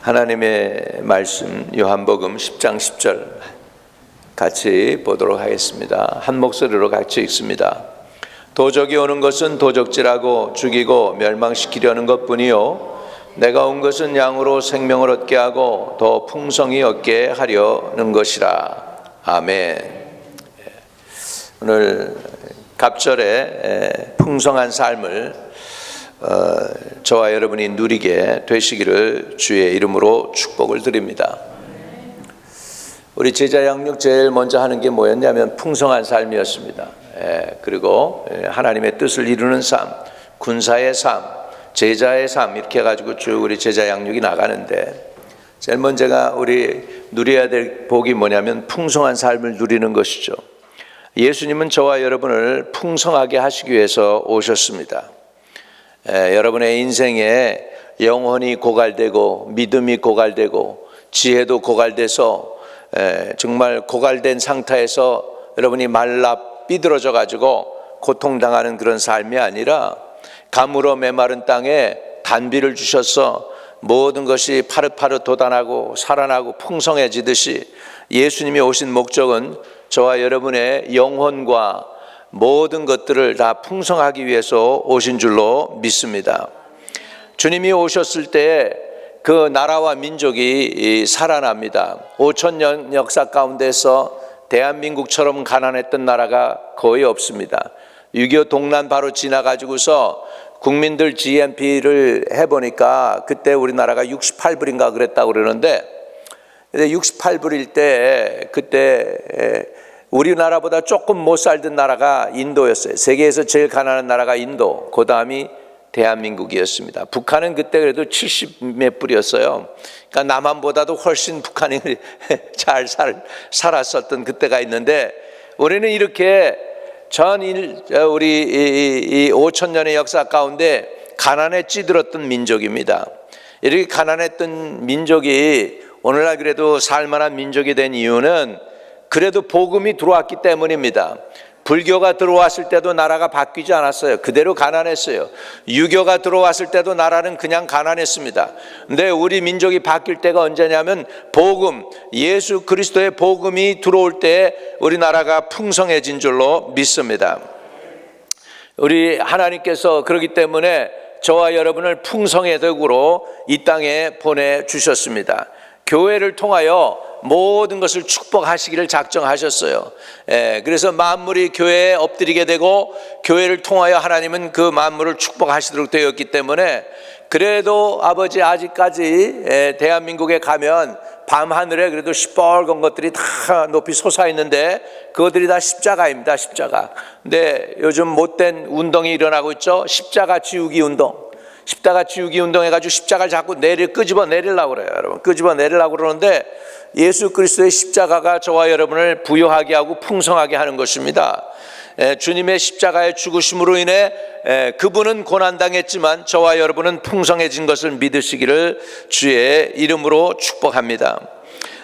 하나님의 말씀 요한복음 10장 10절 같이 보도록 하겠습니다. 한 목소리로 같이 읽습니다. 도적이 오는 것은 도적질하고 죽이고 멸망시키려는 것뿐이요 내가 온 것은 양으로 생명을 얻게 하고 더 풍성히 얻게 하려는 것이라. 아멘. 오늘 갑절에 풍성한 삶을 저와 여러분이 누리게 되시기를 주의 이름으로 축복을 드립니다. 우리 제자 양육 제일 먼저 하는 게 뭐였냐면 풍성한 삶이었습니다. 그리고 하나님의 뜻을 이루는 삶, 군사의 삶, 제자의 삶 이렇게 해가지고 쭉 우리 제자 양육이 나가는데 제일 먼저가 우리 누려야 될 복이 뭐냐면 풍성한 삶을 누리는 것이죠. 예수님은 저와 여러분을 풍성하게 하시기 위해서 오셨습니다. 여러분의 인생에 영혼이 고갈되고 믿음이 고갈되고 지혜도 고갈돼서 정말 고갈된 상태에서 여러분이 말라 삐들어져 가지고 고통당하는 그런 삶이 아니라 가물어 메마른 땅에 단비를 주셔서 모든 것이 파릇파릇 돋아나고 살아나고 풍성해지듯이 예수님이 오신 목적은 저와 여러분의 영혼과 모든 것들을 다 풍성하기 위해서 오신 줄로 믿습니다. 주님이 오셨을 때 그 나라와 민족이 살아납니다. 5,000년 역사 가운데서 대한민국처럼 가난했던 나라가 거의 없습니다. 6.25 동란 바로 지나가지고서 국민들 GNP를 해보니까 그때 우리나라가 68불인가 그랬다고 그러는데 68불일 때 그때 우리나라보다 조금 못 살던 나라가 인도였어요. 세계에서 제일 가난한 나라가 인도, 그 다음이 대한민국이었습니다. 북한은 그때 그래도 70몇 불이었어요. 그러니까 남한보다도 훨씬 북한이 잘 살았었던 그때가 있는데 우리는 이렇게 우리 이 5,000년의 역사 가운데 가난에 찌들었던 민족입니다. 이렇게 가난했던 민족이 오늘날 그래도 살만한 민족이 된 이유는 그래도 복음이 들어왔기 때문입니다. 불교가 들어왔을 때도 나라가 바뀌지 않았어요. 그대로 가난했어요. 유교가 들어왔을 때도 나라는 그냥 가난했습니다. 근데 우리 민족이 바뀔 때가 언제냐면 복음, 예수 그리스도의 복음이 들어올 때 우리나라가 풍성해진 줄로 믿습니다. 우리 하나님께서 그렇기 때문에 저와 여러분을 풍성의 덕으로 이 땅에 보내주셨습니다. 교회를 통하여 모든 것을 축복하시기를 작정하셨어요. 그래서 만물이 교회에 엎드리게 되고 교회를 통하여 하나님은 그 만물을 축복하시도록 되었기 때문에 그래도 아버지 아직까지 대한민국에 가면 밤하늘에 그래도 시뻘건 것들이 다 높이 솟아있는데 그것들이 다 십자가입니다. 십자가. 근데 요즘 못된 운동이 일어나고 있죠. 십자가 지우기 운동. 십자가 지우기 운동 해가지고 십자가를 자꾸 끄집어 내리려고 그래요. 여러분 끄집어 내리려고 그러는데 예수 그리스도의 십자가가 저와 여러분을 부유하게 하고 풍성하게 하는 것입니다. 주님의 십자가의 죽으심으로 인해 그분은 고난당했지만 저와 여러분은 풍성해진 것을 믿으시기를 주의 이름으로 축복합니다.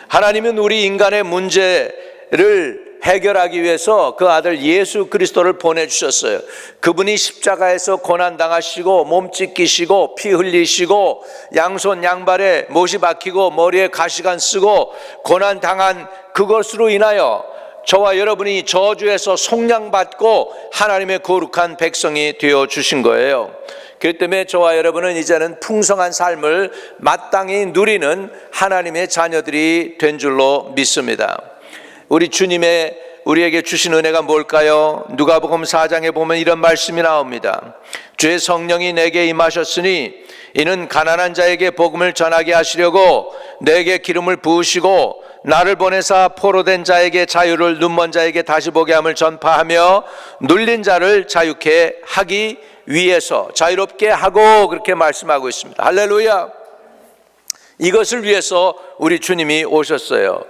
하나님은 우리 인간의 문제를 해결하기 위해서 그 아들 예수 그리스도를 보내주셨어요. 그분이 십자가에서 고난당하시고 몸 찢기시고 피 흘리시고 양손 양발에 못이 박히고 머리에 가시관 쓰고 고난당한 그것으로 인하여 저와 여러분이 저주에서 속량받고 하나님의 거룩한 백성이 되어주신 거예요. 그렇기 때문에 저와 여러분은 이제는 풍성한 삶을 마땅히 누리는 하나님의 자녀들이 된 줄로 믿습니다. 우리 주님의 우리에게 주신 은혜가 뭘까요? 누가복음 4장에 보면 이런 말씀이 나옵니다. 주의 성령이 내게 임하셨으니 이는 가난한 자에게 복음을 전하게 하시려고 내게 기름을 부으시고 나를 보내사 포로된 자에게 자유를 눈먼 자에게 다시 보게 함을 전파하며 눌린 자를 자유케 하기 위해서 자유롭게 하고 그렇게 말씀하고 있습니다. 할렐루야. 이것을 위해서 우리 주님이 오셨어요.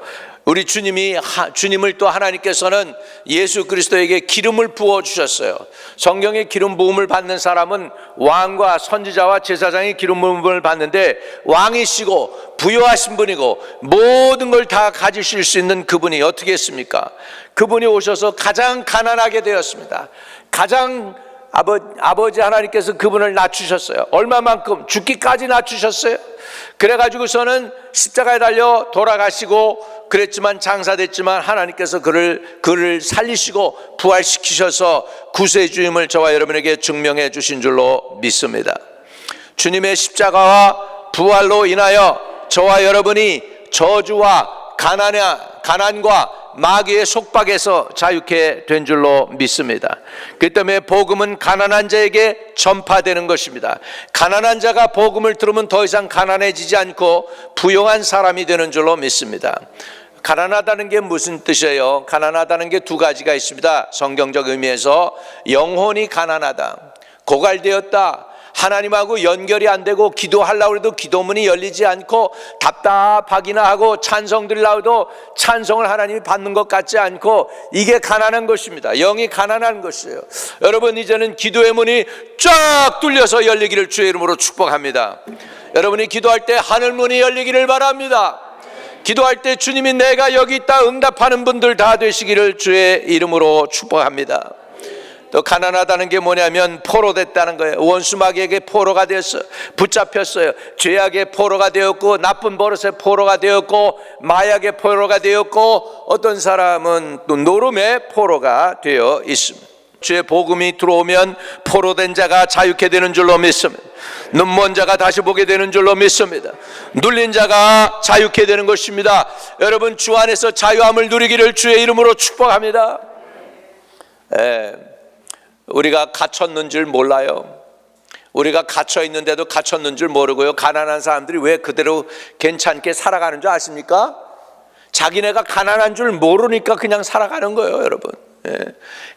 우리 주님을 또 하나님께서는 예수 그리스도에게 기름을 부어주셨어요. 성경의 기름 부음을 받는 사람은 왕과 선지자와 제사장이 기름 부음을 받는데 왕이시고 부유하신 분이고 모든 걸 다 가지실 수 있는 그분이 어떻게 했습니까? 그분이 오셔서 가장 가난하게 되었습니다. 가장 아버지 하나님께서 그분을 낮추셨어요. 얼마만큼? 죽기까지 낮추셨어요. 그래가지고서는 십자가에 달려 돌아가시고 그랬지만, 장사됐지만 하나님께서 그를 살리시고 부활시키셔서 구세주임을 저와 여러분에게 증명해 주신 줄로 믿습니다. 주님의 십자가와 부활로 인하여 저와 여러분이 저주와 가난과 마귀의 속박에서 자유케 된 줄로 믿습니다. 그 때문에 복음은 가난한 자에게 전파되는 것입니다. 가난한 자가 복음을 들으면 더 이상 가난해지지 않고 부유한 사람이 되는 줄로 믿습니다. 가난하다는 게 무슨 뜻이에요? 가난하다는 게 두 가지가 있습니다. 성경적 의미에서 영혼이 가난하다, 고갈되었다, 하나님하고 연결이 안 되고 기도하려고 해도 기도문이 열리지 않고 답답하기나 하고 찬송드리려고 해도 찬송을 하나님이 받는 것 같지 않고, 이게 가난한 것입니다. 영이 가난한 것이에요. 여러분, 이제는 기도의 문이 쫙 뚫려서 열리기를 주의 이름으로 축복합니다. 여러분이 기도할 때 하늘 문이 열리기를 바랍니다. 기도할 때 주님이 내가 여기 있다 응답하는 분들 다 되시기를 주의 이름으로 축복합니다. 또 가난하다는 게 뭐냐면 포로됐다는 거예요. 원수 마귀에게 포로가 되었어요. 붙잡혔어요. 죄악의 포로가 되었고, 나쁜 버릇의 포로가 되었고, 마약의 포로가 되었고, 어떤 사람은 또 노름의 포로가 되어 있습니다. 주의 복음이 들어오면 포로된 자가 자유케 되는 줄로 믿습니다. 눈먼 자가 다시 보게 되는 줄로 믿습니다. 눌린 자가 자유케 되는 것입니다. 여러분, 주 안에서 자유함을 누리기를 주의 이름으로 축복합니다. 우리가 갇혔는 줄 몰라요. 우리가 갇혀 있는데도 갇혔는 줄 모르고요. 가난한 사람들이 왜 그대로 괜찮게 살아가는 줄 아십니까? 자기네가 가난한 줄 모르니까 그냥 살아가는 거예요, 여러분.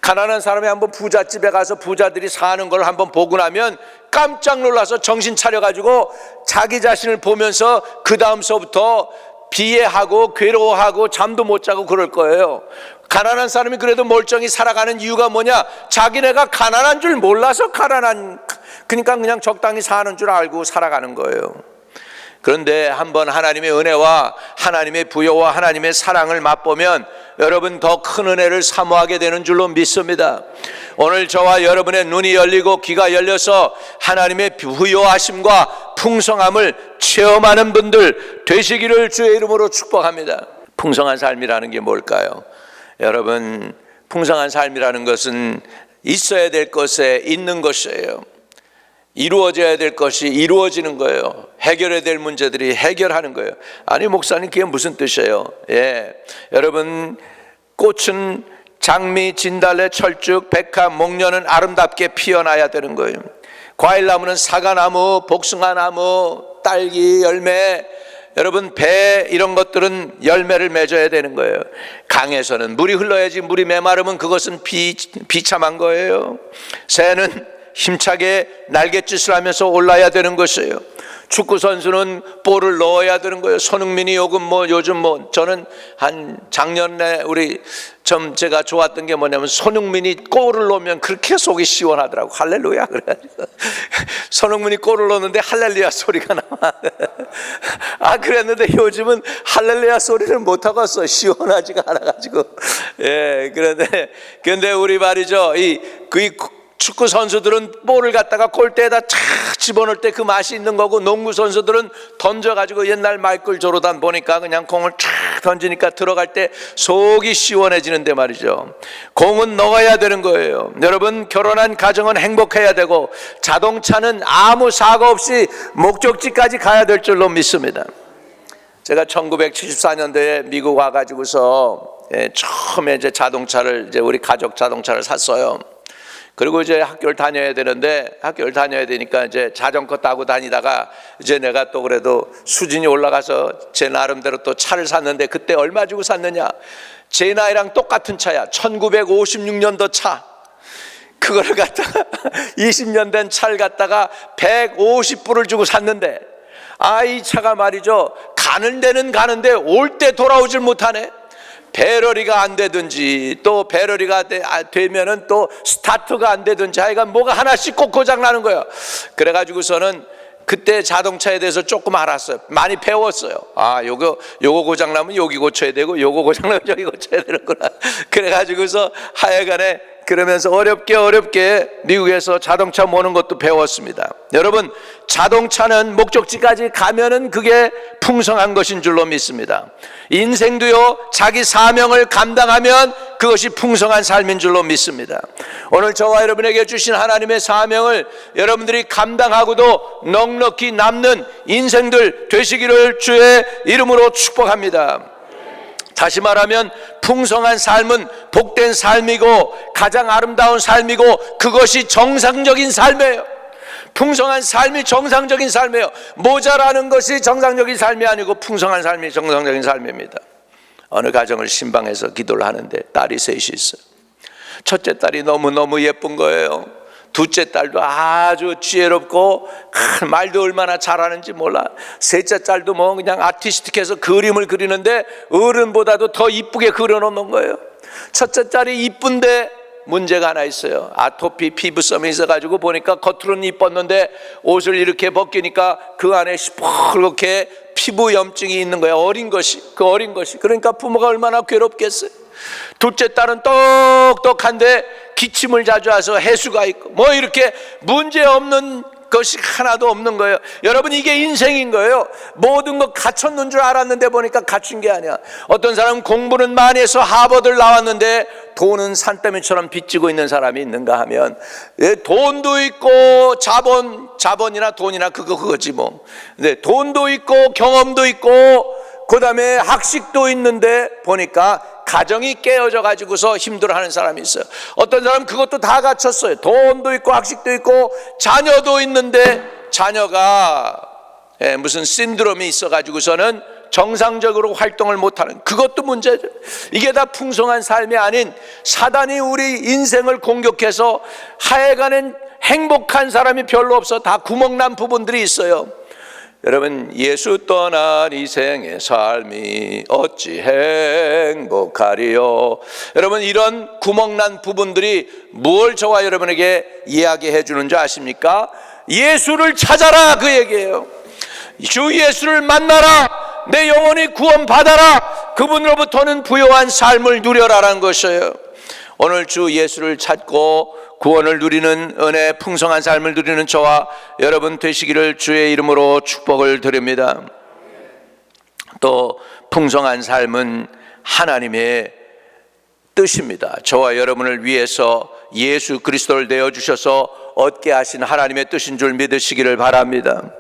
가난한 사람이 한번 부잣집에 가서 부자들이 사는 걸 한번 보고 나면 깜짝 놀라서 정신 차려가지고 자기 자신을 보면서 그 다음서부터 비애하고 괴로워하고 잠도 못 자고 그럴 거예요. 가난한 사람이 그래도 멀쩡히 살아가는 이유가 뭐냐? 자기네가 가난한 줄 몰라서 그러니까 그냥 적당히 사는 줄 알고 살아가는 거예요. 그런데 한번 하나님의 은혜와 하나님의 부여와 하나님의 사랑을 맛보면 여러분 더 큰 은혜를 사모하게 되는 줄로 믿습니다. 오늘 저와 여러분의 눈이 열리고 귀가 열려서 하나님의 부여하심과 풍성함을 체험하는 분들 되시기를 주의 이름으로 축복합니다. 풍성한 삶이라는 게 뭘까요? 여러분, 풍성한 삶이라는 것은 있어야 될 것에 있는 것이에요. 이루어져야 될 것이 이루어지는 거예요. 해결해야 될 문제들이 해결하는 거예요. 아니, 목사님, 그게 무슨 뜻이에요? 여러분, 꽃은 장미, 진달래, 철쭉, 백합, 목련은 아름답게 피어나야 되는 거예요. 과일나무는 사과나무, 복숭아나무, 딸기, 열매, 여러분 배 이런 것들은 열매를 맺어야 되는 거예요. 강에서는 물이 흘러야지. 물이 메마르면 그것은 비참한 거예요. 새는 힘차게 날갯짓을 하면서 올라야 되는 것이에요. 축구 선수는 볼을 넣어야 되는 거예요. 손흥민이 요즘 저는 한 작년에 제가 좋았던 게 뭐냐면 손흥민이 골을 넣으면 그렇게 속이 시원하더라고. 할렐루야. 그래가지고 손흥민이 골을 넣었는데 할렐루야 소리가 나와. 그랬는데 요즘은 할렐루야 소리를 못 하겠어. 시원하지가 않아가지고. 그런데 우리 말이죠. 축구 선수들은 볼을 갖다가 골대에다 착 집어넣을 때 그 맛이 있는 거고, 농구 선수들은 던져가지고 옛날 마이클 조르단 보니까 그냥 공을 착 던지니까 들어갈 때 속이 시원해지는데 말이죠. 공은 넣어야 되는 거예요. 여러분, 결혼한 가정은 행복해야 되고, 자동차는 아무 사고 없이 목적지까지 가야 될 줄로 믿습니다. 제가 1974년도에 미국 와가지고서 처음에 자동차를 우리 가족 자동차를 샀어요. 그리고 이제 학교를 다녀야 되니까 이제 자전거 타고 다니다가 이제 내가 또 그래도 수준이 올라가서 제 나름대로 또 차를 샀는데, 그때 얼마 주고 샀느냐? 제 나이랑 똑같은 차야. 1956년도 차. 그거를 갖다가 20년 된 차를 갖다가 150불을 주고 샀는데, 이 차가 말이죠. 가는 데는 가는데 올 때 돌아오질 못하네. 배러리가 안 되든지, 또 배러리가 되면은 또 스타트가 안 되든지, 하여간 뭐가 하나씩 꼭 고장 나는 거예요. 그래가지고서는 그때 자동차에 대해서 조금 알았어요. 많이 배웠어요. 요거 고장 나면 여기 고쳐야 되고, 요거 고장 나면 저기 고쳐야 되는구나. 그래가지고서 하여간에 그러면서 어렵게 미국에서 자동차 모는 것도 배웠습니다. 여러분, 자동차는 목적지까지 가면은 그게 풍성한 것인 줄로 믿습니다. 인생도요, 자기 사명을 감당하면 그것이 풍성한 삶인 줄로 믿습니다. 오늘 저와 여러분에게 주신 하나님의 사명을 여러분들이 감당하고도 넉넉히 남는 인생들 되시기를 주의 이름으로 축복합니다. 다시 말하면 풍성한 삶은 복된 삶이고 가장 아름다운 삶이고 그것이 정상적인 삶이에요. 풍성한 삶이 정상적인 삶이에요. 모자라는 것이 정상적인 삶이 아니고 풍성한 삶이 정상적인 삶입니다. 어느 가정을 신방해서 기도를 하는데 딸이 셋이 있어요. 첫째 딸이 너무너무 예쁜 거예요. 둘째 딸도 아주 지혜롭고 말도 얼마나 잘하는지 몰라. 셋째 딸도 뭐 그냥 아티스틱해서 그림을 그리는데 어른보다도 더 이쁘게 그려놓는 거예요. 첫째 딸이 이쁜데 문제가 하나 있어요. 아토피 피부섬이 있어가지고 보니까 겉으로는 이뻤는데 옷을 이렇게 벗기니까 그 안에 시퍼렇게 피부 염증이 있는 거예요. 어린 것이. 그러니까 부모가 얼마나 괴롭겠어요. 둘째 딸은 똑똑한데 기침을 자주 해서 해수가 있고 뭐 이렇게 문제없는 것이 하나도 없는 거예요. 여러분, 이게 인생인 거예요. 모든 거 갖췄는 줄 알았는데 보니까 갖춘 게 아니야. 어떤 사람은 공부는 많이 해서 하버드를 나왔는데 돈은 산더미처럼 빚지고 있는 사람이 있는가 하면 돈도 있고 자본이나 돈이나 그거지 뭐. 근데 돈도 있고 경험도 있고 그 다음에 학식도 있는데 보니까 가정이 깨어져 가지고서 힘들어하는 사람이 있어요. 어떤 사람은 그것도 다 갖췄어요. 돈도 있고 학식도 있고 자녀도 있는데 자녀가 무슨 신드롬이 있어 가지고서는 정상적으로 활동을 못하는, 그것도 문제죠. 이게 다 풍성한 삶이 아닌 사단이 우리 인생을 공격해서 하여간은 행복한 사람이 별로 없어. 다 구멍난 부분들이 있어요. 여러분, 예수 떠난 이 생의 삶이 어찌 행복하리요. 여러분, 이런 구멍난 부분들이 뭘 저와 여러분에게 이야기해 주는 줄 아십니까? 예수를 찾아라, 그 얘기예요. 주 예수를 만나라, 내 영혼이 구원받아라, 그분으로부터는 부요한 삶을 누려라라는 것이에요. 오늘 주 예수를 찾고 구원을 누리는 은혜, 풍성한 삶을 누리는 저와 여러분 되시기를 주의 이름으로 축복을 드립니다. 또 풍성한 삶은 하나님의 뜻입니다. 저와 여러분을 위해서 예수 그리스도를 내어주셔서 얻게 하신 하나님의 뜻인 줄 믿으시기를 바랍니다.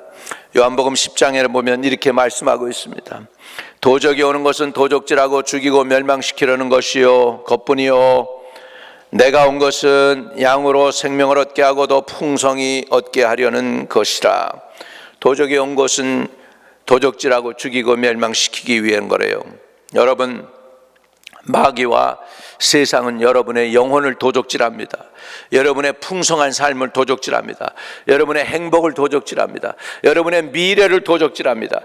요한복음 10장에 보면 이렇게 말씀하고 있습니다. 도적이 오는 것은 도적질하고 죽이고 멸망시키려는 것이요 것뿐이요, 내가 온 것은 양으로 생명을 얻게 하고 더 풍성히 얻게 하려는 것이라. 도적이 온 것은 도적질하고 죽이고 멸망시키기 위한 거래요. 여러분, 마귀와 세상은 여러분의 영혼을 도적질합니다. 여러분의 풍성한 삶을 도적질합니다. 여러분의 행복을 도적질합니다. 여러분의 미래를 도적질합니다.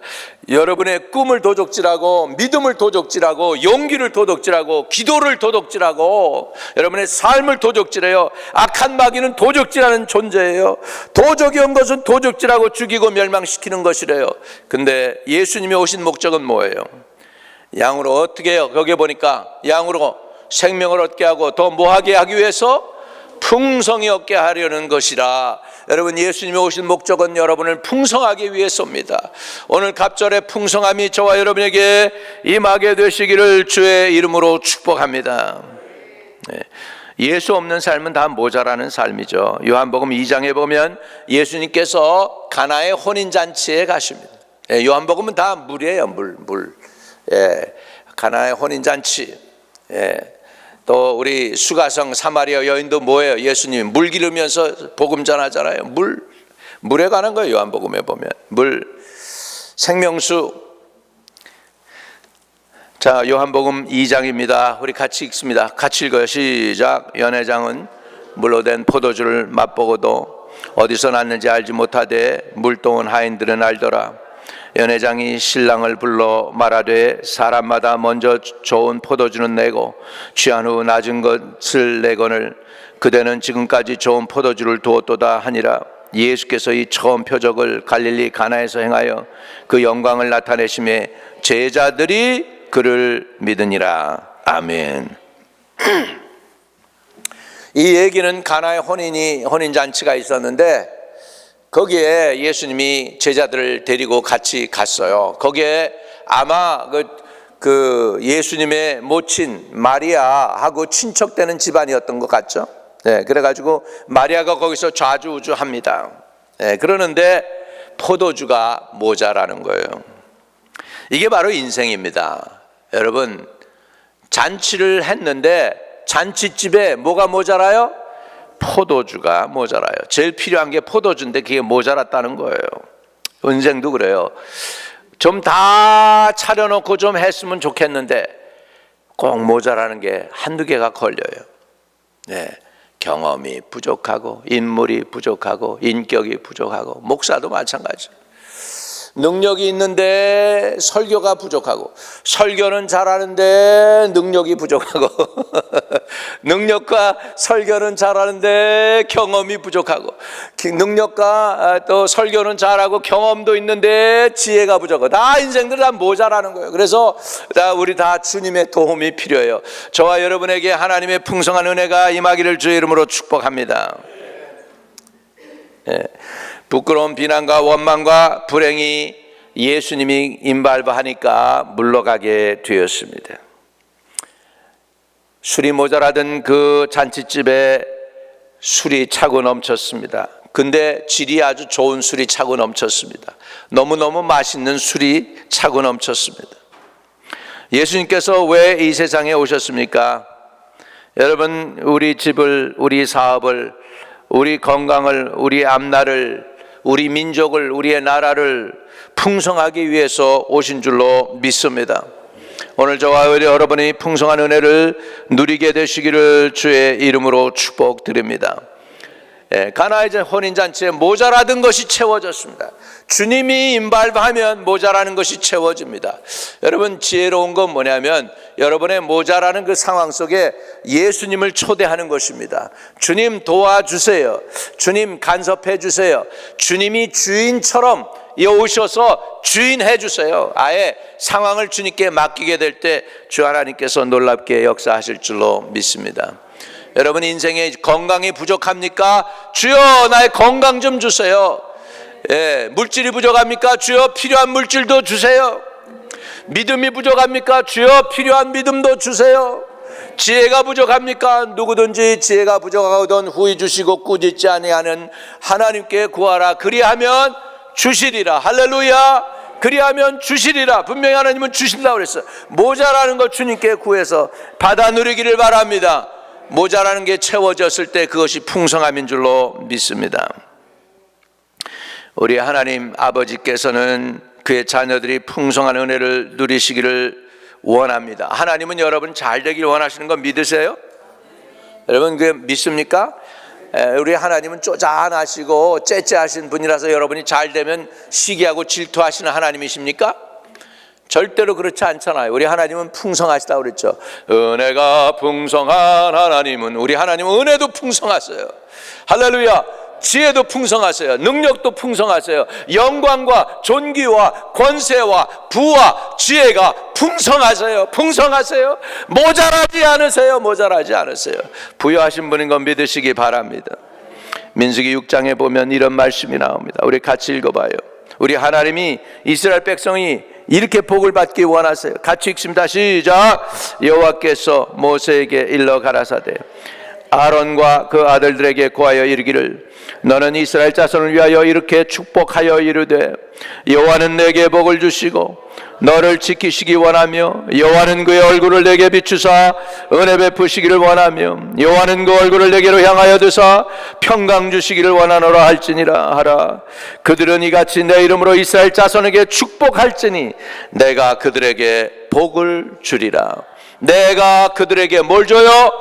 여러분의 꿈을 도적질하고 믿음을 도적질하고 용기를 도적질하고 기도를 도적질하고 여러분의 삶을 도적질해요. 악한 마귀는 도적질하는 존재예요. 도적이 온 것은 도적질하고 죽이고 멸망시키는 것이래요. 근데 예수님이 오신 목적은 뭐예요? 양으로 어떻게 해요? 거기에 보니까 양으로 생명을 얻게 하고 더 뭐하게 하기 위해서? 풍성히 얻게 하려는 것이라. 여러분, 예수님이 오신 목적은 여러분을 풍성하기 위해서입니다. 오늘 갑절의 풍성함이 저와 여러분에게 임하게 되시기를 주의 이름으로 축복합니다. 예수 없는 삶은 다 모자라는 삶이죠. 요한복음 2장에 보면 예수님께서 가나의 혼인잔치에 가십니다. 요한복음은 다 물이에요. 물. 가나의 혼인잔치. 또 우리 수가성 사마리아 여인도 뭐예요? 예수님이 물 기르면서 복음 전하잖아요. 물에 관한 거예요. 요한복음에 보면 물, 생명수. 자, 요한복음 2장입니다. 우리 같이 읽습니다. 같이 읽어요. 시작. 연회장은 물로 된 포도주를 맛보고도 어디서 났는지 알지 못하되 물동은 하인들은 알더라. 연회장이 신랑을 불러 말하되 사람마다 먼저 좋은 포도주는 내고 취한 후 낮은 것을 내거늘 그대는 지금까지 좋은 포도주를 두었도다 하니라. 예수께서 이 처음 표적을 갈릴리 가나에서 행하여 그 영광을 나타내심에 제자들이 그를 믿으니라. 아멘. 이 얘기는 가나의 혼인잔치가 있었는데 거기에 예수님이 제자들을 데리고 같이 갔어요. 거기에 아마 그 예수님의 모친 마리아하고 친척되는 집안이었던 것 같죠. 네, 그래가지고 마리아가 거기서 좌주우주합니다. 네, 그러는데 포도주가 모자라는 거예요. 이게 바로 인생입니다. 여러분, 잔치를 했는데 잔치집에 뭐가 모자라요? 포도주가 모자라요. 제일 필요한 게 포도주인데 그게 모자랐다는 거예요. 인생도 그래요. 좀 다 차려놓고 좀 했으면 좋겠는데 꼭 모자라는 게 한두 개가 걸려요. 네, 경험이 부족하고 인물이 부족하고 인격이 부족하고 목사도 마찬가지. 능력이 있는데 설교가 부족하고 설교는 잘하는데 능력이 부족하고 능력과 설교는 잘하는데 경험이 부족하고 능력과 또 설교는 잘하고 경험도 있는데 지혜가 부족하고 다 인생들 다 모자라는 거예요. 그래서 우리 다 주님의 도움이 필요해요. 저와 여러분에게 하나님의 풍성한 은혜가 임하기를 주의 이름으로 축복합니다. 예. 부끄러운 비난과 원망과 불행이 예수님이 임발부하니까 물러가게 되었습니다. 술이 모자라던 그 잔치집에 술이 차고 넘쳤습니다. 근데 질이 아주 좋은 술이 차고 넘쳤습니다. 너무너무 맛있는 술이 차고 넘쳤습니다. 예수님께서 왜 이 세상에 오셨습니까? 여러분, 우리 집을, 우리 사업을, 우리 건강을, 우리 앞날을, 우리 민족을, 우리의 나라를 풍성하기 위해서 오신 줄로 믿습니다. 오늘 저와 여러분이 풍성한 은혜를 누리게 되시기를 주의 이름으로 축복드립니다. 가나의 혼인잔치에 모자라던 것이 채워졌습니다. 주님이 임발하면 모자라는 것이 채워집니다. 여러분, 지혜로운 건 뭐냐면 여러분의 모자라는 그 상황 속에 예수님을 초대하는 것입니다. 주님 도와주세요. 주님 간섭해 주세요. 주님이 주인처럼 오셔서 주인해 주세요. 아예 상황을 주님께 맡기게 될 때 주 하나님께서 놀랍게 역사하실 줄로 믿습니다. 여러분, 인생에 건강이 부족합니까? 주여 나의 건강 좀 주세요. 물질이 부족합니까? 주여 필요한 물질도 주세요. 믿음이 부족합니까? 주여 필요한 믿음도 주세요. 지혜가 부족합니까? 누구든지 지혜가 부족하거든 후히 주시고 꾸짖지 아니하는 하나님께 구하라. 그리하면 주시리라. 할렐루야. 그리하면 주시리라. 분명히 하나님은 주신다고 그랬어요. 모자라는 것 주님께 구해서 받아 누리기를 바랍니다. 모자라는 게 채워졌을 때 그것이 풍성함인 줄로 믿습니다. 우리 하나님 아버지께서는 그의 자녀들이 풍성한 은혜를 누리시기를 원합니다. 하나님은 여러분 잘 되길 원하시는 거 믿으세요? 여러분 그 믿습니까? 우리 하나님은 쪼잔하시고 째째하신 분이라서 여러분이 잘 되면 시기하고 질투하시는 하나님이십니까? 절대로 그렇지 않잖아요. 우리 하나님은 풍성하시다고 그랬죠. 은혜가 풍성한 하나님은, 우리 하나님은 은혜도 풍성하세요. 할렐루야. 지혜도 풍성하세요. 능력도 풍성하세요. 영광과 존귀와 권세와 부와 지혜가 풍성하세요. 풍성하세요. 모자라지 않으세요. 모자라지 않으세요. 부여하신 분인 건 믿으시기 바랍니다. 민수기 6장에 보면 이런 말씀이 나옵니다. 우리 같이 읽어봐요. 우리 하나님이 이스라엘 백성이 이렇게 복을 받기 원하세요. 같이 읽습니다. 시작. 여호와께서 모세에게 일러 가라사대 아론과 그 아들들에게 고하여 이르기를 너는 이스라엘 자손을 위하여 이렇게 축복하여 이르되 여호와는 내게 복을 주시고 너를 지키시기 원하며 여호와는 그의 얼굴을 내게 비추사 은혜 베푸시기를 원하며 여호와는 그 얼굴을 내게로 향하여 드사 평강 주시기를 원하노라 할지니라 하라. 그들은 이같이 내 이름으로 이스라엘 자손에게 축복할지니 내가 그들에게 복을 주리라. 내가 그들에게 뭘 줘요?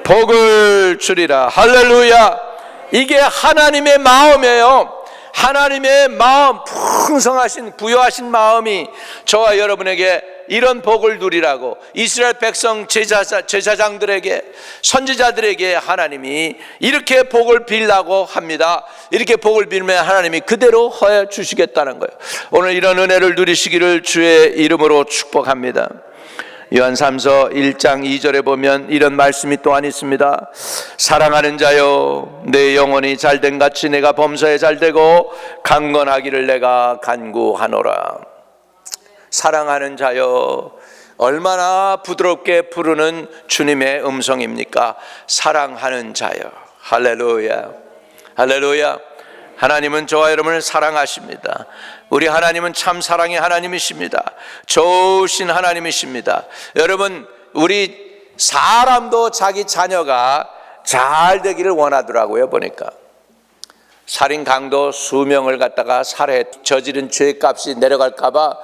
복을 주리라. 할렐루야. 이게 하나님의 마음이에요. 하나님의 마음, 풍성하신 부여하신 마음이 저와 여러분에게 이런 복을 누리라고 이스라엘 백성 제사장들에게 선지자들에게 하나님이 이렇게 복을 빌라고 합니다. 이렇게 복을 빌면 하나님이 그대로 허해 주시겠다는 거예요. 오늘 이런 은혜를 누리시기를 주의 이름으로 축복합니다. 요한3서 1장 2절에 보면 이런 말씀이 또한 있습니다. 사랑하는 자여, 내 영혼이 잘된 같이 내가 범사에 잘되고 강건하기를 내가 간구하노라. 사랑하는 자여, 얼마나 부드럽게 부르는 주님의 음성입니까? 사랑하는 자여. 할렐루야, 할렐루야. 하나님은 저와 여러분을 사랑하십니다. 우리 하나님은 참 사랑의 하나님이십니다. 좋으신 하나님이십니다. 여러분, 우리 사람도 자기 자녀가 잘 되기를 원하더라고요. 보니까 살인 강도 수명을 갖다가 살해 저지른 죄값이 내려갈까 봐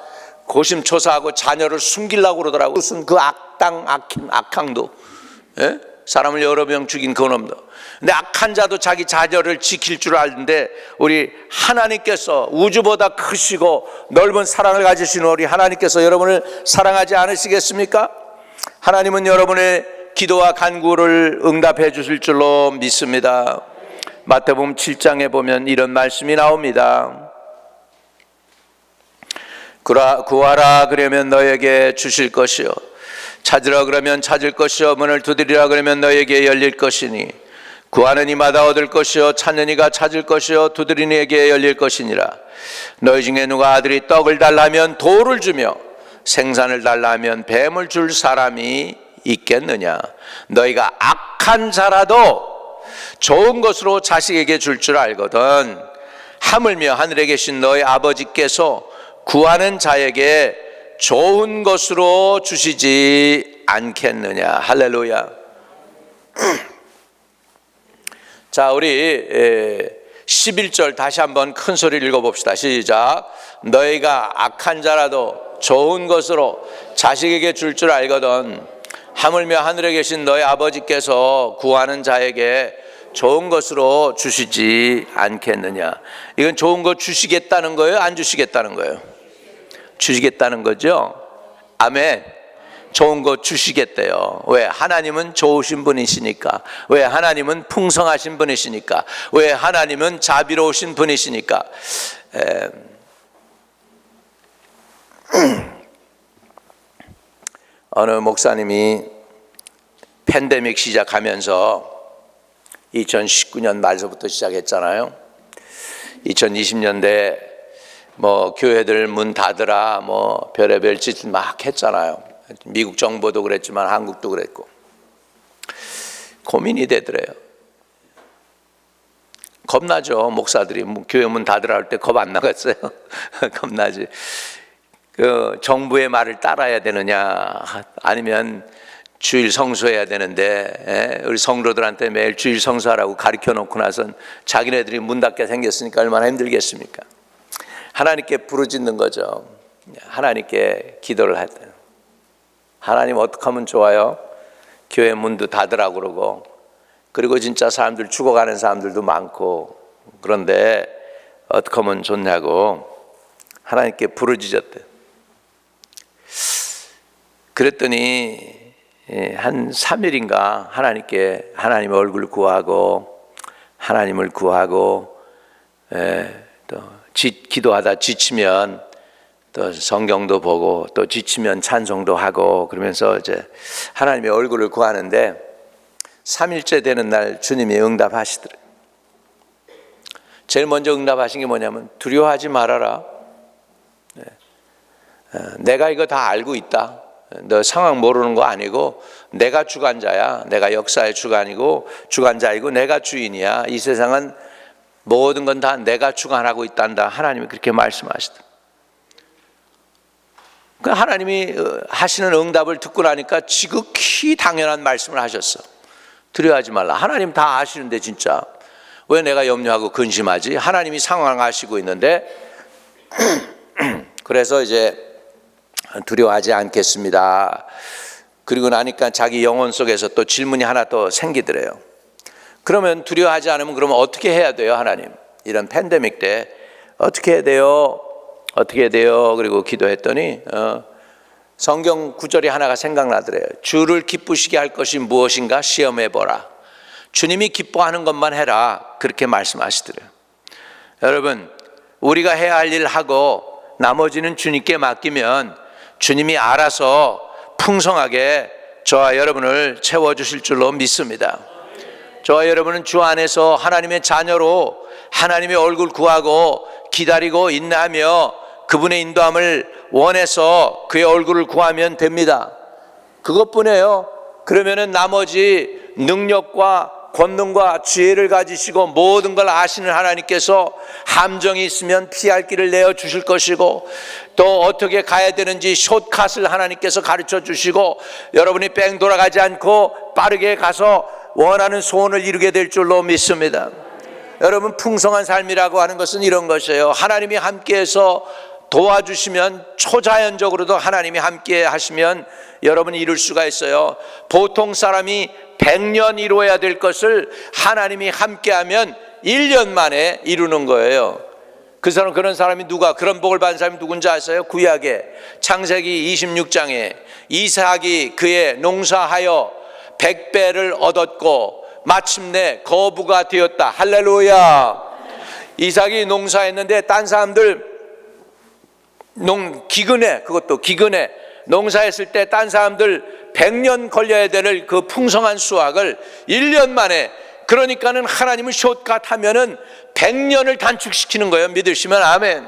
고심초사하고 자녀를 숨기려고 그러더라고요. 무슨 그 악항도, 예? 사람을 여러 명 죽인 그놈도. 근데 악한 자도 자기 자녀를 지킬 줄 아는데, 우리 하나님께서 우주보다 크시고 넓은 사랑을 가지신 우리 하나님께서 여러분을 사랑하지 않으시겠습니까? 하나님은 여러분의 기도와 간구를 응답해 주실 줄로 믿습니다. 마태복음 7장에 보면 이런 말씀이 나옵니다. 구하라 그러면 너에게 주실 것이요, 찾으라 그러면 찾을 것이요, 문을 두드리라 그러면 너에게 열릴 것이니, 구하는 이마다 얻을 것이요, 찾는 이가 찾을 것이요, 두드리는 이에게 열릴 것이니라. 너희 중에 누가 아들이 떡을 달라면 돌을 주며 생선을 달라면 뱀을 줄 사람이 있겠느냐? 너희가 악한 자라도 좋은 것으로 자식에게 줄 줄 알거든 하물며 하늘에 계신 너희 아버지께서 구하는 자에게 좋은 것으로 주시지 않겠느냐. 할렐루야. 자, 우리 11절 다시 한번 큰 소리를 읽어봅시다. 시작. 너희가 악한 자라도 좋은 것으로 자식에게 줄 줄 알거든 하물며 하늘에 계신 너희 아버지께서 구하는 자에게 좋은 것으로 주시지 않겠느냐. 이건 좋은 거 주시겠다는 거예요? 안 주시겠다는 거예요? 주시겠다는 거죠. 아멘. 좋은 거 주시겠대요. 왜? 하나님은 좋으신 분이시니까. 왜? 하나님은 풍성하신 분이시니까. 왜? 하나님은 자비로우신 분이시니까. 어느 목사님이 팬데믹 시작하면서 2019년 말서부터 시작했잖아요. 2020년대 교회들 문 닫으라 별의별 짓을 막 했잖아요. 미국 정부도 그랬지만 한국도 그랬고. 고민이 되더래요. 겁나죠. 목사들이 교회 문 닫으라 할 때 겁 안 나갔어요? 겁나지. 그 정부의 말을 따라야 되느냐, 아니면 주일 성수해야 되는데 우리 성도들한테 매일 주일 성수하라고 가르쳐 놓고 나선 자기네들이 문 닫게 생겼으니까 얼마나 힘들겠습니까? 하나님께 부르짖는 거죠. 하나님께 기도를 할 때, 하나님 어떻게 하면 좋아요? 교회 문도 닫으라고 그러고, 그리고 진짜 사람들 죽어가는 사람들도 많고, 그런데 어떻게 하면 좋냐고 하나님께 부르짖었대. 그랬더니 한 3일인가 하나님께 하나님의 얼굴 구하고, 하나님을 구하고, 또 기도하다 지치면 또 성경도 보고, 또 지치면 찬송도 하고, 그러면서 이제 하나님의 얼굴을 구하는데 3일째 되는 날 주님이 응답하시더래요. 제일 먼저 응답하신 게 뭐냐면, 두려워하지 말아라. 내가 이거 다 알고 있다. 너 상황 모르는 거 아니고 내가 주관자야. 내가 역사의 주관이고 주관자이고 내가 주인이야. 이 세상은 모든 건 다 내가 주관하고 있단다. 하나님이 그렇게 말씀하시다. 하나님이 하시는 응답을 듣고 나니까 지극히 당연한 말씀을 하셨어. 두려워하지 말라. 하나님 다 아시는데 진짜 왜 내가 염려하고 근심하지? 하나님이 상황을 아시고 있는데 그래서 이제 두려워하지 않겠습니다. 그리고 나니까 자기 영혼 속에서 또 질문이 하나 또 생기더래요. 그러면 두려워하지 않으면 그러면 어떻게 해야 돼요? 하나님, 이런 팬데믹 때 어떻게 해야 돼요? 어떻게 해야 돼요? 그리고 기도했더니 성경 구절이 하나가 생각나더래요. 주를 기쁘시게 할 것이 무엇인가 시험해보라. 주님이 기뻐하는 것만 해라. 그렇게 말씀하시더래요. 여러분, 우리가 해야 할 일 하고 나머지는 주님께 맡기면 주님이 알아서 풍성하게 저와 여러분을 채워주실 줄로 믿습니다. 저와 여러분은 주 안에서 하나님의 자녀로 하나님의 얼굴 구하고 기다리고 인내하며 그분의 인도함을 원해서 그의 얼굴을 구하면 됩니다. 그것뿐이에요. 그러면은 나머지 능력과 권능과 지혜를 가지시고 모든 걸 아시는 하나님께서 함정이 있으면 피할 길을 내어 주실 것이고, 또 어떻게 가야 되는지 숏컷을 하나님께서 가르쳐 주시고, 여러분이 뺑 돌아가지 않고 빠르게 가서 원하는 소원을 이루게 될 줄로 믿습니다. 여러분, 풍성한 삶이라고 하는 것은 이런 것이에요. 하나님이 함께해서 도와주시면, 초자연적으로도 하나님이 함께 하시면 여러분이 이룰 수가 있어요. 보통 사람이 100년 이루어야 될 것을 하나님이 함께하면 1년 만에 이루는 거예요. 그런 사람이 누가, 그런 복을 받은 사람이 누군지 아세요? 구약에 창세기 26장에 이삭이 그의 농사하여 100배를 얻었고 마침내 거부가 되었다. 할렐루야. 이삭이 농사했는데 딴 사람들 그것도 기근에 농사했을 때 딴 사람들 100년 걸려야 되는 그 풍성한 수확을 1년 만에, 그러니까는 하나님은 숏컷 하면은 100년을 단축시키는 거예요. 믿으시면 아멘.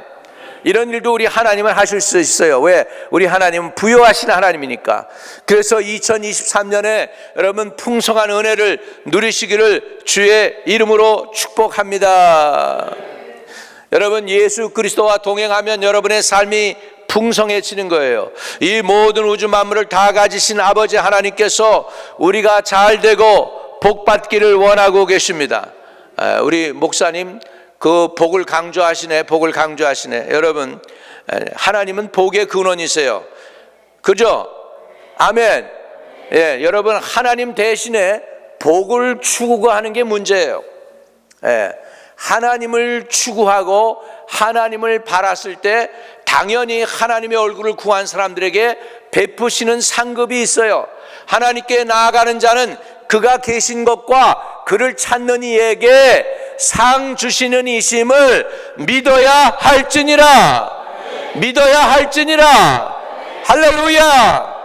이런 일도 우리 하나님은 하실 수 있어요. 왜? 우리 하나님은 부여하신 하나님이니까. 그래서 2023년에 여러분 풍성한 은혜를 누리시기를 주의 이름으로 축복합니다. 여러분, 예수 그리스도와 동행하면 여러분의 삶이 풍성해지는 거예요. 이 모든 우주 만물을 다 가지신 아버지 하나님께서 우리가 잘 되고 복 받기를 원하고 계십니다. 우리 목사님 그 복을 강조하시네. 여러분, 하나님은 복의 근원이세요. 그죠? 아멘. 예, 여러분, 하나님 대신에 복을 추구하는 게 문제예요. 예, 하나님을 추구하고 하나님을 바랐을 때 당연히 하나님의 얼굴을 구한 사람들에게 베푸시는 상급이 있어요. 하나님께 나아가는 자는 그가 계신 것과 그를 찾는 이에게 상 주시는 이심을 믿어야 할지니라. 할렐루야.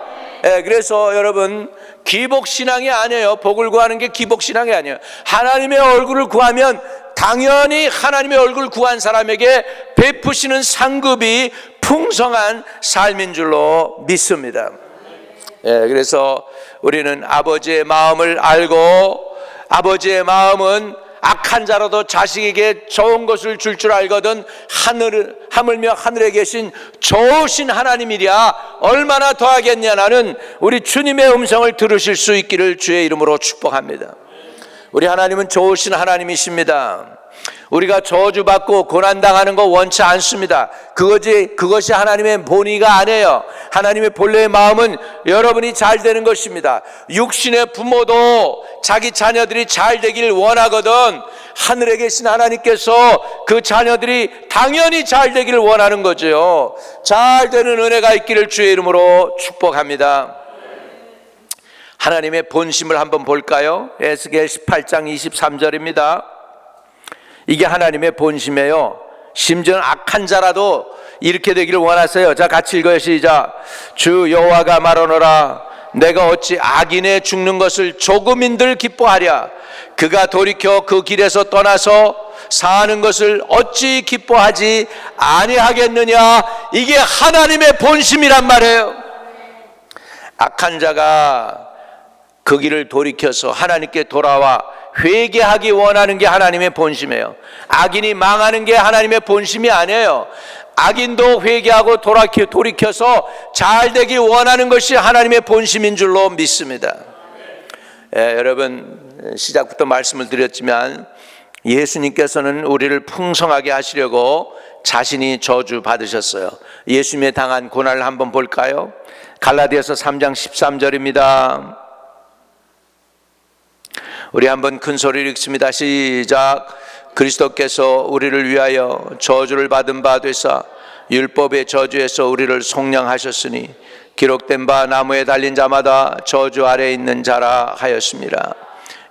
예, 그래서 여러분, 기복신앙이 아니에요. 복을 구하는 게 기복신앙이 아니에요. 하나님의 얼굴을 구하면 당연히 하나님의 얼굴을 구한 사람에게 베푸시는 상급이 풍성한 삶인 줄로 믿습니다. 예, 그래서 우리는 아버지의 마음을 알고, 아버지의 마음은 악한 자라도 자식에게 좋은 것을 줄 줄 알거든 하물며 하늘에 계신 좋으신 하나님이랴 얼마나 더하겠냐는 우리 주님의 음성을 들으실 수 있기를 주의 이름으로 축복합니다. 우리 하나님은 좋으신 하나님이십니다. 우리가 저주받고 고난당하는 거 원치 않습니다. 그것이 하나님의 본의가 아니에요. 하나님의 본래의 마음은 여러분이 잘 되는 것입니다. 육신의 부모도 자기 자녀들이 잘 되길 원하거든 하늘에 계신 하나님께서 그 자녀들이 당연히 잘 되기를 원하는 거죠. 잘 되는 은혜가 있기를 주의 이름으로 축복합니다. 하나님의 본심을 한번 볼까요? 에스겔 18장 23절입니다. 이게 하나님의 본심이에요. 심지어 악한 자라도 이렇게 되기를 원하세요. 자, 같이 읽어요. 시작. 주 여호와가 말하노라. 내가 어찌 악인의 죽는 것을 조금인들 기뻐하랴. 그가 돌이켜 그 길에서 떠나서 사는 것을 어찌 기뻐하지 아니하겠느냐. 이게 하나님의 본심이란 말이에요. 악한 자가 그 길을 돌이켜서 하나님께 돌아와 회개하기 원하는 게 하나님의 본심이에요. 악인이 망하는 게 하나님의 본심이 아니에요. 악인도 회개하고 돌이켜서 잘 되기 원하는 것이 하나님의 본심인 줄로 믿습니다. 예, 여러분, 시작부터 말씀을 드렸지만 예수님께서는 우리를 풍성하게 하시려고 자신이 저주 받으셨어요. 예수님의 당한 고난을 한번 볼까요? 갈라디아서 3장 13절입니다. 우리 한번 큰 소리를 읽습니다. 시작. 그리스도께서 우리를 위하여 저주를 받은 바 되사 율법의 저주에서 우리를 속량하셨으니 기록된 바 나무에 달린 자마다 저주 아래에 있는 자라 하였습니다.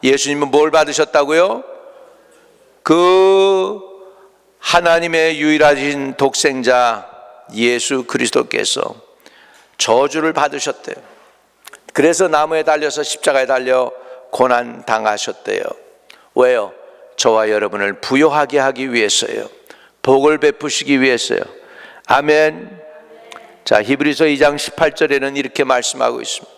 예수님은 뭘 받으셨다고요? 그 하나님의 유일하신 독생자 예수 그리스도께서 저주를 받으셨대요. 그래서 나무에 달려서 십자가에 달려 고난 당하셨대요. 왜요? 저와 여러분을 부요하게 하기 위해서요. 복을 베푸시기 위해서요. 아멘. 자, 히브리서 2장 18절에는 이렇게 말씀하고 있습니다.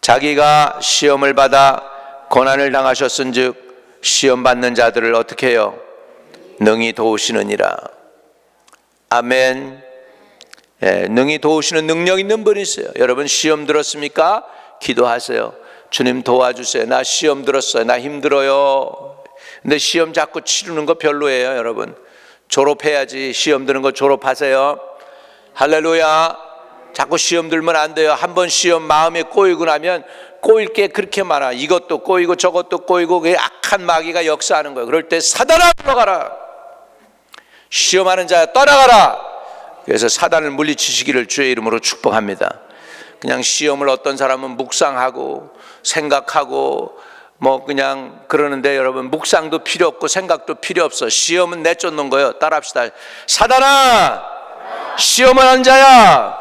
자기가 시험을 받아 고난을 당하셨은즉 시험 받는 자들을 어떻게 해요? 능히 도우시느니라. 아멘. 능히 도우시는 능력 있는 분이세요. 여러분 시험 들었습니까? 기도하세요. 주님 도와주세요. 나 시험 들었어요. 나 힘들어요. 근데 시험 자꾸 치르는 거 별로예요. 여러분 졸업해야지. 시험 드는 거 졸업하세요. 할렐루야. 자꾸 시험 들면 안 돼요. 한번 시험 마음에 꼬이고 나면 꼬일 게 그렇게 많아. 이것도 꼬이고 저것도 꼬이고 그 악한 마귀가 역사하는 거예요. 그럴 때 사단아 물러가라. 시험하는 자야 떠나가라. 그래서 사단을 물리치시기를 주의 이름으로 축복합니다. 그냥 시험을 어떤 사람은 묵상하고 생각하고 뭐 그냥 그러는데 여러분 묵상도 필요 없고 생각도 필요 없어. 시험은 내쫓는 거예요. 따라합시다. 사단아 시험을 한 자야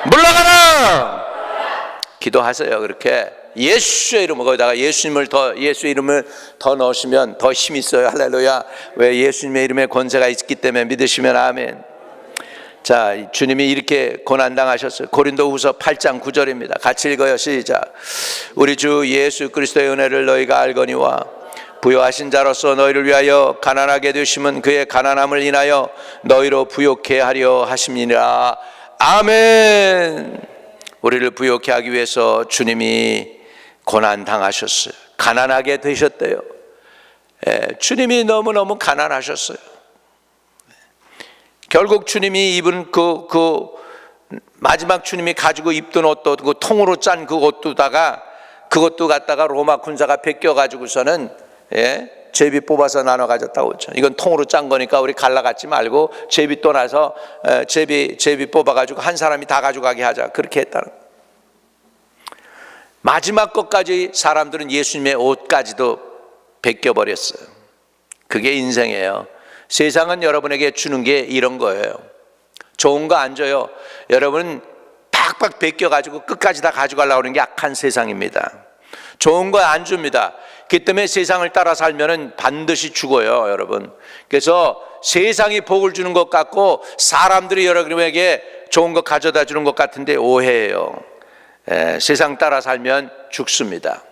물러가라. 기도하세요. 그렇게 예수의 이름으로 거기다가 예수의 이름을 더 넣으시면 더 힘이 있어요. 할렐루야. 왜? 예수님의 이름에 권세가 있기 때문에 믿으시면 아멘. 자, 주님이 이렇게 고난당하셨어요. 고린도후서 8장 9절입니다. 같이 읽어요. 시작. 우리 주 예수 그리스도의 은혜를 너희가 알거니와 부요하신 자로서 너희를 위하여 가난하게 되심은 그의 가난함을 인하여 너희로 부요케 하려 하심이니라. 아멘. 우리를 부요케 하기 위해서 주님이 고난당하셨어요. 가난하게 되셨대요. 주님이 너무너무 가난하셨어요. 결국 주님이 입은 그 마지막 주님이 가지고 입던 옷도 그 통으로 짠 그 옷도다가 그것도 갖다가 로마 군사가 베껴 가지고서는 제비 뽑아서 나눠 가졌다고 했죠. 이건 통으로 짠 거니까 우리 갈라갖지 말고 제비 또 나서 제비 뽑아 가지고 한 사람이 다 가져가게 하자. 그렇게 했다는 거예요. 마지막 것까지 사람들은 예수님의 옷까지도 베껴 버렸어요. 그게 인생이에요. 세상은 여러분에게 주는 게 이런 거예요. 좋은 거 안 줘요. 여러분 팍팍 베껴가지고 끝까지 다 가져가려고 하는 게 악한 세상입니다. 좋은 거 안 줍니다. 그 때문에 세상을 따라 살면은 반드시 죽어요, 여러분. 그래서 세상이 복을 주는 것 같고 사람들이 여러분에게 좋은 거 가져다 주는 것 같은데 오해예요. 세상 따라 살면 죽습니다.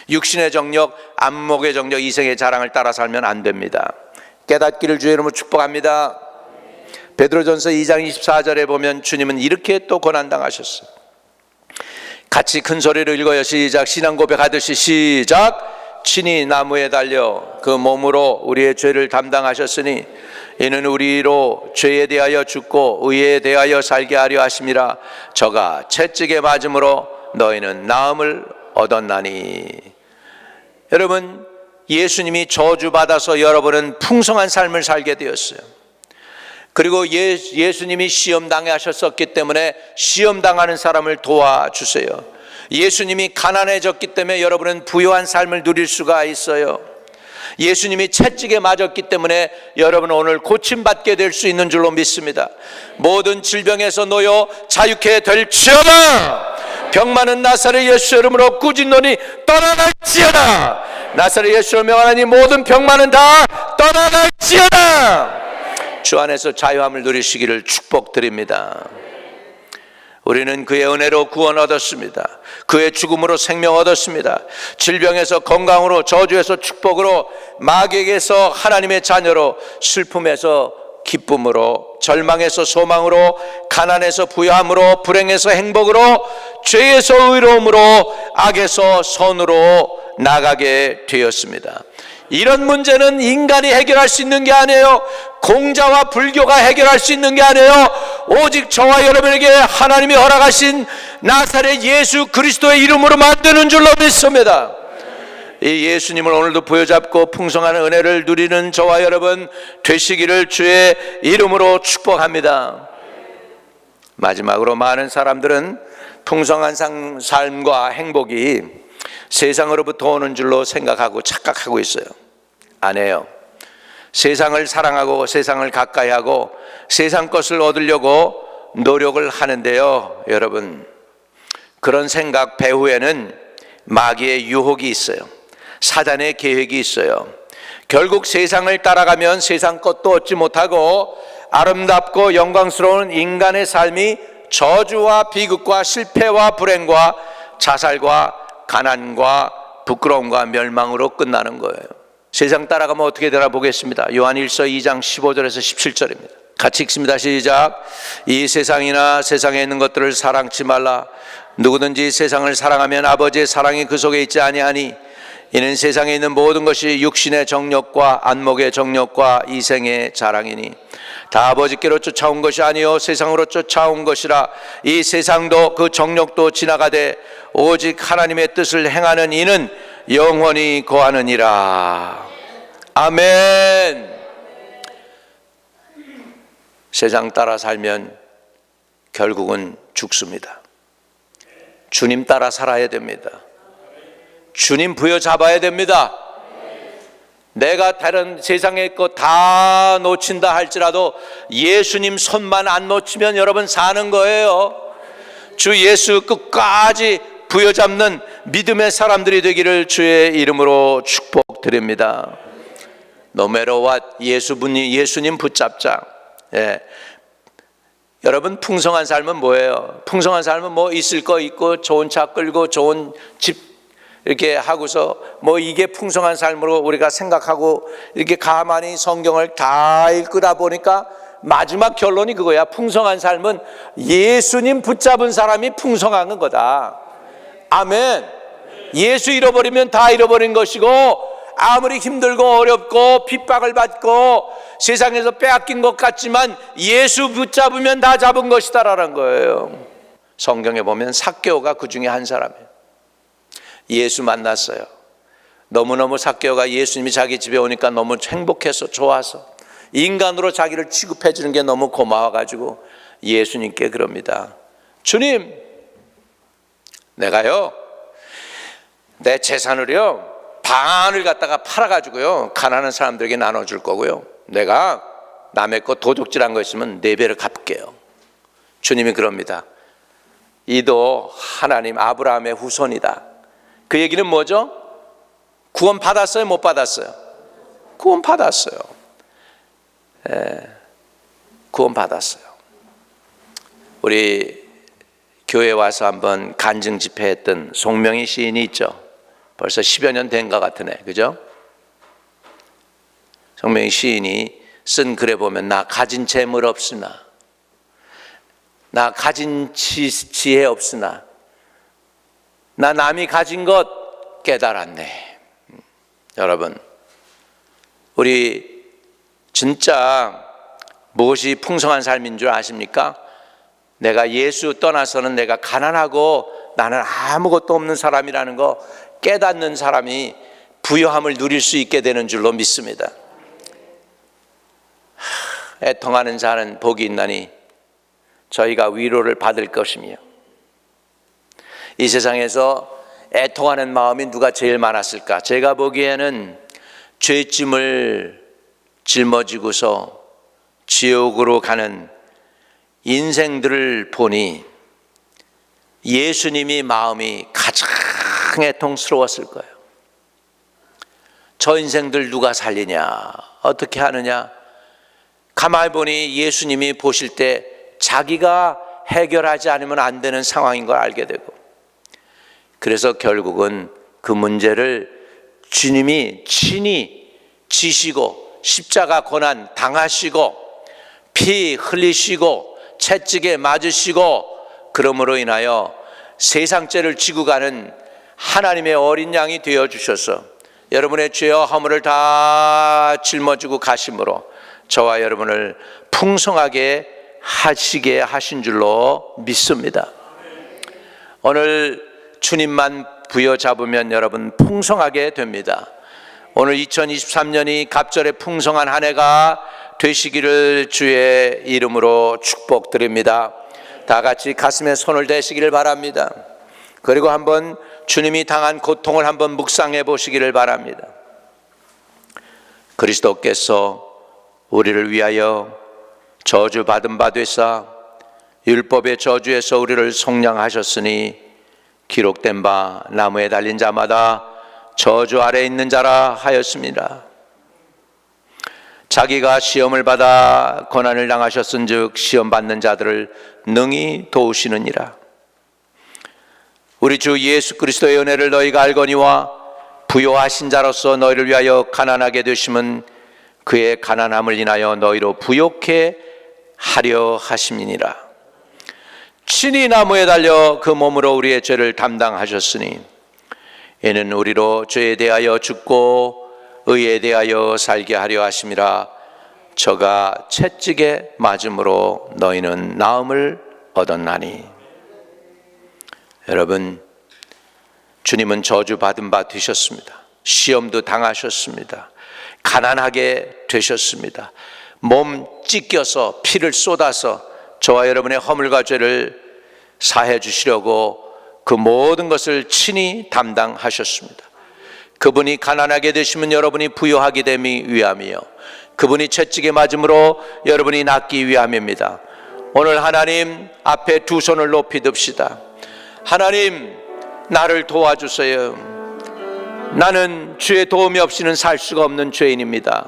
육신의 정력, 안목의 정력, 이생의 자랑을 따라 살면 안 됩니다. 깨닫기를 주의 이름으로 축복합니다. 베드로전서 2장 24절에 보면 주님은 이렇게 또 고난당하셨어요. 같이 큰 소리로 읽어요. 시작. 신앙 고백하듯이 시작. 친히 나무에 달려 그 몸으로 우리의 죄를 담당하셨으니 이는 우리로 죄에 대하여 죽고 의에 대하여 살게 하려 하심이라. 저가 채찍에 맞음으로 너희는 나음을 얻었나니. 여러분 예수님이 저주받아서 여러분은 풍성한 삶을 살게 되었어요. 그리고 예수님이 시험당해 하셨었기 때문에 시험당하는 사람을 도와주세요. 예수님이 가난해졌기 때문에 여러분은 부유한 삶을 누릴 수가 있어요. 예수님이 채찍에 맞았기 때문에 여러분은 오늘 고침받게 될 수 있는 줄로 믿습니다. 모든 질병에서 놓여 자유케 될지어다. 병 많은 나사렛 예수 이름으로 꾸짖노니 떠나갈지어다. 나사렛 예수로 명하나니 모든 병만은 다 떠나갈지어다. 주 안에서 자유함을 누리시기를 축복드립니다. 우리는 그의 은혜로 구원 얻었습니다. 그의 죽음으로 생명 얻었습니다. 질병에서 건강으로, 저주에서 축복으로, 마귀에게서 하나님의 자녀로, 슬픔에서 기쁨으로, 절망에서 소망으로, 가난에서 부유함으로, 불행에서 행복으로, 죄에서 의로움으로, 악에서 선으로 나가게 되었습니다. 이런 문제는 인간이 해결할 수 있는 게 아니에요. 공자와 불교가 해결할 수 있는 게 아니에요. 오직 저와 여러분에게 하나님이 허락하신 나사렛 예수 그리스도의 이름으로 만드는 줄로 믿습니다. 이 예수님을 오늘도 부여잡고 풍성한 은혜를 누리는 저와 여러분 되시기를 주의 이름으로 축복합니다. 마지막으로 많은 사람들은 풍성한 삶과 행복이 세상으로부터 오는 줄로 생각하고 착각하고 있어요. 아니에요. 세상을 사랑하고 세상을 가까이 하고 세상 것을 얻으려고 노력을 하는데요, 여러분 그런 생각 배후에는 마귀의 유혹이 있어요. 사단의 계획이 있어요. 결국 세상을 따라가면 세상 것도 얻지 못하고 아름답고 영광스러운 인간의 삶이 저주와 비극과 실패와 불행과 자살과 가난과 부끄러움과 멸망으로 끝나는 거예요. 세상 따라가면 어떻게 되나 보겠습니다. 요한일서 2장 15절에서 17절입니다. 같이 읽습니다. 시작. 이 세상이나 세상에 있는 것들을 사랑치 말라. 누구든지 세상을 사랑하면 아버지의 사랑이 그 속에 있지 아니하니 이는 세상에 있는 모든 것이 육신의 정욕과 안목의 정욕과 이생의 자랑이니 다 아버지께로 쫓아온 것이 아니요 세상으로 쫓아온 것이라. 이 세상도 그 정욕도 지나가되 오직 하나님의 뜻을 행하는 이는 영원히 거하느니라. 아멘. 세상 따라 살면 결국은 죽습니다. 주님 따라 살아야 됩니다. 주님 부여잡아야 됩니다. 내가 다른 세상의 것 다 놓친다 할지라도 예수님 손만 안 놓치면 여러분 사는 거예요. 주 예수 끝까지 부여잡는 믿음의 사람들이 되기를 주의 이름으로 축복드립니다. No matter what, 예수님 붙잡자. 예. 여러분, 풍성한 삶은 뭐예요? 풍성한 삶은 뭐 있을 거 있고 좋은 차 끌고 좋은 집 이렇게 하고서 뭐 이게 풍성한 삶으로 우리가 생각하고 이렇게 가만히 성경을 다 읽다 보니까 마지막 결론이 그거야. 풍성한 삶은 예수님 붙잡은 사람이 풍성한 거다. 아멘. 예수 잃어버리면 다 잃어버린 것이고 아무리 힘들고 어렵고 핍박을 받고 세상에서 빼앗긴 것 같지만 예수 붙잡으면 다 잡은 것이다라는 거예요. 성경에 보면 삭개오가 그 중에 한 사람이에요. 예수 만났어요. 너무너무 삭개오가 예수님이 자기 집에 오니까 너무 행복해서 좋아서 인간으로 자기를 취급해 주는 게 너무 고마워가지고 예수님께 그럽니다. 주님, 내가요 내 재산을요 반을 갖다가 팔아가지고요 가난한 사람들에게 나눠줄 거고요, 내가 남의 거 도둑질한 거 있으면 4배를 갚게요. 주님이 그럽니다. 이도 하나님 아브라함의 후손이다. 그 얘기는 뭐죠? 구원 받았어요? 못 받았어요? 구원 받았어요. 구원 받았어요. 우리 교회 와서 한번 간증 집회했던 송명희 시인이 있죠. 벌써 10여 년 된 것 같으네, 그죠? 송명희 시인이 쓴 글에 보면 나 가진 재물 없으나 나 가진 지혜 없으나 나 남이 가진 것 깨달았네. 여러분, 우리 진짜 무엇이 풍성한 삶인 줄 아십니까? 내가 예수 떠나서는 내가 가난하고 나는 아무것도 없는 사람이라는 거 깨닫는 사람이 부요함을 누릴 수 있게 되는 줄로 믿습니다. 애통하는 자는 복이 있나니 저희가 위로를 받을 것이며. 이 세상에서 애통하는 마음이 누가 제일 많았을까? 제가 보기에는 죄짐을 짊어지고서 지옥으로 가는 인생들을 보니 예수님이 마음이 가장 애통스러웠을 거예요. 저 인생들 누가 살리냐? 어떻게 하느냐? 가만히 보니 예수님이 보실 때 자기가 해결하지 않으면 안 되는 상황인 걸 알게 되고, 그래서 결국은 그 문제를 주님이 친히 지시고 십자가 고난 당하시고 피 흘리시고 채찍에 맞으시고, 그러므로 인하여 세상죄를 지고 가는 하나님의 어린 양이 되어주셔서 여러분의 죄와 허물을 다 짊어지고 가심으로 저와 여러분을 풍성하게 하시게 하신 줄로 믿습니다. 오늘 주님만 부여잡으면 여러분 풍성하게 됩니다. 오늘 2023년이 갑절의 풍성한 한 해가 되시기를 주의 이름으로 축복드립니다. 다 같이 가슴에 손을 대시기를 바랍니다. 그리고 한번 주님이 당한 고통을 한번 묵상해 보시기를 바랍니다. 그리스도께서 우리를 위하여 저주받은 바 되사 율법의 저주에서 우리를 속량하셨으니 기록된 바 나무에 달린 자마다 저주 아래 있는 자라 하였습니다. 자기가 시험을 받아 고난을 당하셨은즉 시험 받는 자들을 능히 도우시느니라. 우리 주 예수 그리스도의 은혜를 너희가 알거니와 부요하신 자로서 너희를 위하여 가난하게 되심은 그의 가난함을 인하여 너희로 부요케 하려 하심이니라. 친히 나무에 달려 그 몸으로 우리의 죄를 담당하셨으니 이는 우리로 죄에 대하여 죽고 의에 대하여 살게 하려 하심이라. 저가 채찍에 맞음으로 너희는 나음을 얻었나니. 여러분, 주님은 저주받은 바 되셨습니다. 시험도 당하셨습니다. 가난하게 되셨습니다. 몸 찢겨서 피를 쏟아서 저와 여러분의 허물과 죄를 사해 주시려고 그 모든 것을 친히 담당하셨습니다. 그분이 가난하게 되시면 여러분이 부유하게 됨이 위함이요, 그분이 채찍에 맞음으로 여러분이 낫기 위함입니다. 오늘 하나님 앞에 두 손을 높이 듭시다. 하나님, 나를 도와주세요. 나는 주의 도움이 없이는 살 수가 없는 죄인입니다.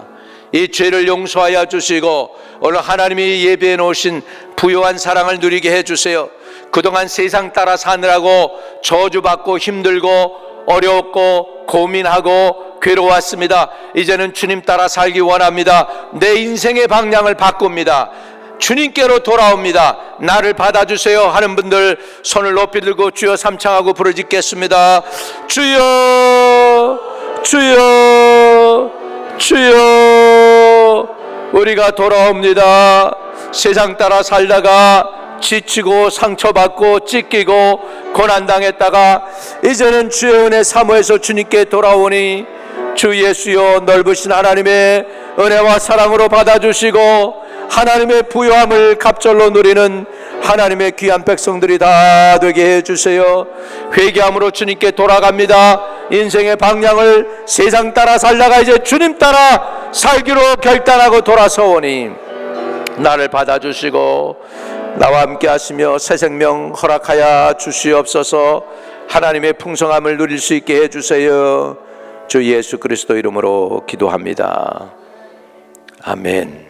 이 죄를 용서하여 주시고 오늘 하나님이 예배해 놓으신 부요한 사랑을 누리게 해주세요. 그동안 세상 따라 사느라고 저주받고 힘들고 어려웠고 고민하고 괴로웠습니다. 이제는 주님 따라 살기 원합니다. 내 인생의 방향을 바꿉니다. 주님께로 돌아옵니다. 나를 받아주세요 하는 분들 손을 높이 들고 주여 삼창하고 부르짖겠습니다. 주여, 주여, 주여. 우리가 돌아옵니다. 세상 따라 살다가 지치고 상처받고 찢기고 고난당했다가 이제는 주의 은혜 사모해서 주님께 돌아오니 주 예수여, 넓으신 하나님의 은혜와 사랑으로 받아주시고 하나님의 부요함을 갑절로 누리는 하나님의 귀한 백성들이 다 되게 해주세요. 회개함으로 주님께 돌아갑니다. 인생의 방향을 세상 따라 살다가 이제 주님 따라 살기로 결단하고 돌아서오니 나를 받아주시고 나와 함께 하시며 새 생명 허락하여 주시옵소서. 하나님의 풍성함을 누릴 수 있게 해주세요. 주 예수 그리스도 이름으로 기도합니다. 아멘.